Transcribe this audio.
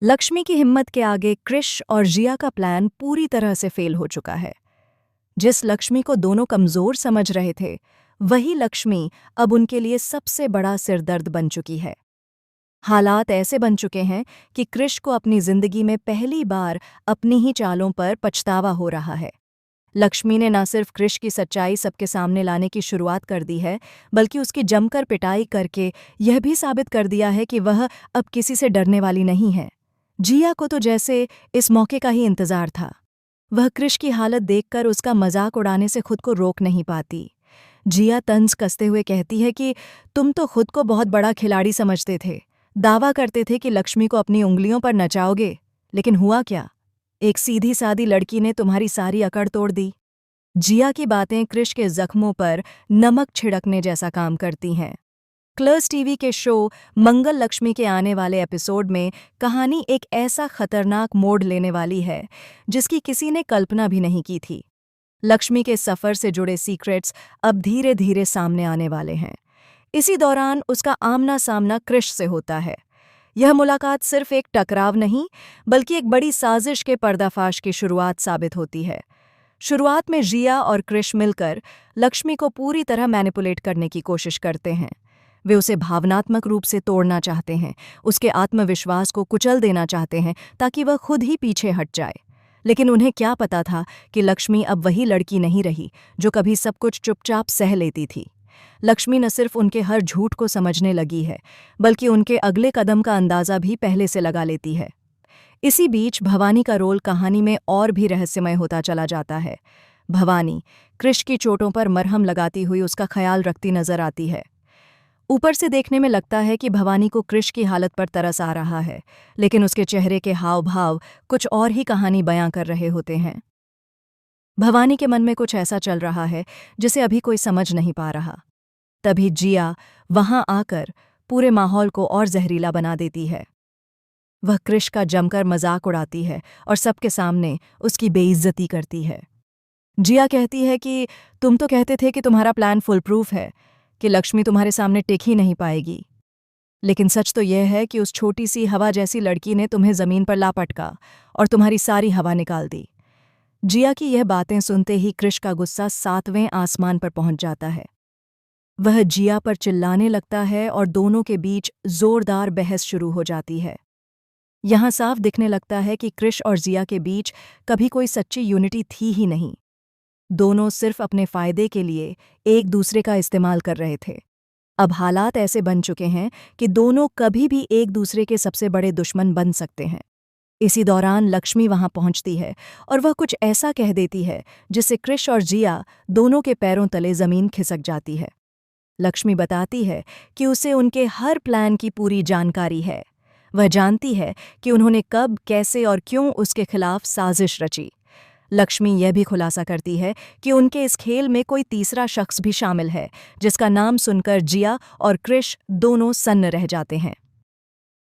लक्ष्मी की हिम्मत के आगे कृष और जिया का प्लान पूरी तरह से फेल हो चुका है। जिस लक्ष्मी को दोनों कमजोर समझ रहे थे, वही लक्ष्मी अब उनके लिए सबसे बड़ा सिरदर्द बन चुकी है। हालात ऐसे बन चुके हैं कि कृष को अपनी जिंदगी में पहली बार अपनी ही चालों पर पछतावा हो रहा है। लक्ष्मी ने न सिर्फ कृष की सच्चाई सबके सामने लाने की शुरुआत कर दी है, बल्कि उसकी जमकर पिटाई करके यह भी साबित कर दिया है कि वह अब किसी से डरने वाली नहीं है। जिया को तो जैसे इस मौके का ही इंतजार था। वह कृष की हालत देखकर उसका मजाक उड़ाने से खुद को रोक नहीं पाती। जिया तंज कसते हुए कहती है कि तुम तो खुद को बहुत बड़ा खिलाड़ी समझते थे, दावा करते थे कि लक्ष्मी को अपनी उंगलियों पर नचाओगे, लेकिन हुआ क्या? एक सीधी सादी लड़की ने तुम्हारी सारी अकड़ तोड़ दी। जिया की बातें कृष के जख्मों पर नमक छिड़कने जैसा काम करती हैं। कलर्स टीवी के शो मंगल लक्ष्मी के आने वाले एपिसोड में कहानी एक ऐसा खतरनाक मोड़ लेने वाली है जिसकी किसी ने कल्पना भी नहीं की थी। लक्ष्मी के सफर से जुड़े सीक्रेट्स अब धीरे धीरे सामने आने वाले हैं। इसी दौरान उसका आमना सामना कृष से होता है। यह मुलाकात सिर्फ एक टकराव नहीं, बल्कि एक बड़ी साजिश के पर्दाफाश की शुरुआत साबित होती है। शुरुआत में जिया और कृष मिलकर लक्ष्मी को पूरी तरह मैनिपुलेट करने की कोशिश करते हैं। वे उसे भावनात्मक रूप से तोड़ना चाहते हैं, उसके आत्मविश्वास को कुचल देना चाहते हैं ताकि वह खुद ही पीछे हट जाए। लेकिन उन्हें क्या पता था कि लक्ष्मी अब वही लड़की नहीं रही जो कभी सब कुछ चुपचाप सह लेती थी। लक्ष्मी न सिर्फ उनके हर झूठ को समझने लगी है, बल्कि उनके अगले कदम का अंदाजा भी पहले से लगा लेती है। इसी बीच भवानी का रोल कहानी में और भी रहस्यमय होता चला जाता है। भवानी कृष की चोटों पर मरहम लगाती हुई उसका ख्याल रखती नजर आती है। ऊपर से देखने में लगता है कि भवानी को कृष की हालत पर तरस आ रहा है, लेकिन उसके चेहरे के हाव भाव कुछ और ही कहानी बयां कर रहे होते हैं। भवानी के मन में कुछ ऐसा चल रहा है जिसे अभी कोई समझ नहीं पा रहा। तभी जिया वहां आकर पूरे माहौल को और जहरीला बना देती है। वह कृष का जमकर मजाक उड़ाती है और सबके सामने उसकी बेइज्जती करती है। जिया कहती है कि तुम तो कहते थे कि तुम्हारा प्लान फुल प्रूफ है, कि लक्ष्मी तुम्हारे सामने टिक ही नहीं पाएगी। लेकिन सच तो यह है कि उस छोटी सी हवा जैसी लड़की ने तुम्हें जमीन पर ला पटका और तुम्हारी सारी हवा निकाल दी। जिया की यह बातें सुनते ही कृष का गुस्सा 7वें आसमान पर पहुंच जाता है। वह जिया पर चिल्लाने लगता है और दोनों के बीच जोरदार बहस शुरू हो जाती है। यहां साफ दिखने लगता है कि कृष और जिया के बीच कभी कोई सच्ची यूनिटी थी ही नहीं। दोनों सिर्फ अपने फायदे के लिए एक दूसरे का इस्तेमाल कर रहे थे। अब हालात ऐसे बन चुके हैं कि दोनों कभी भी एक दूसरे के सबसे बड़े दुश्मन बन सकते हैं। इसी दौरान लक्ष्मी वहां पहुंचती है और वह कुछ ऐसा कह देती है जिससे कृष और जिया दोनों के पैरों तले जमीन खिसक जाती है। लक्ष्मी बताती है कि उसे उनके हर प्लान की पूरी जानकारी है। वह जानती है कि उन्होंने कब, कैसे और क्यों उसके खिलाफ साजिश रची। लक्ष्मी यह भी खुलासा करती है कि उनके इस खेल में कोई तीसरा शख्स भी शामिल है, जिसका नाम सुनकर जिया और कृष दोनों सन्न रह जाते हैं।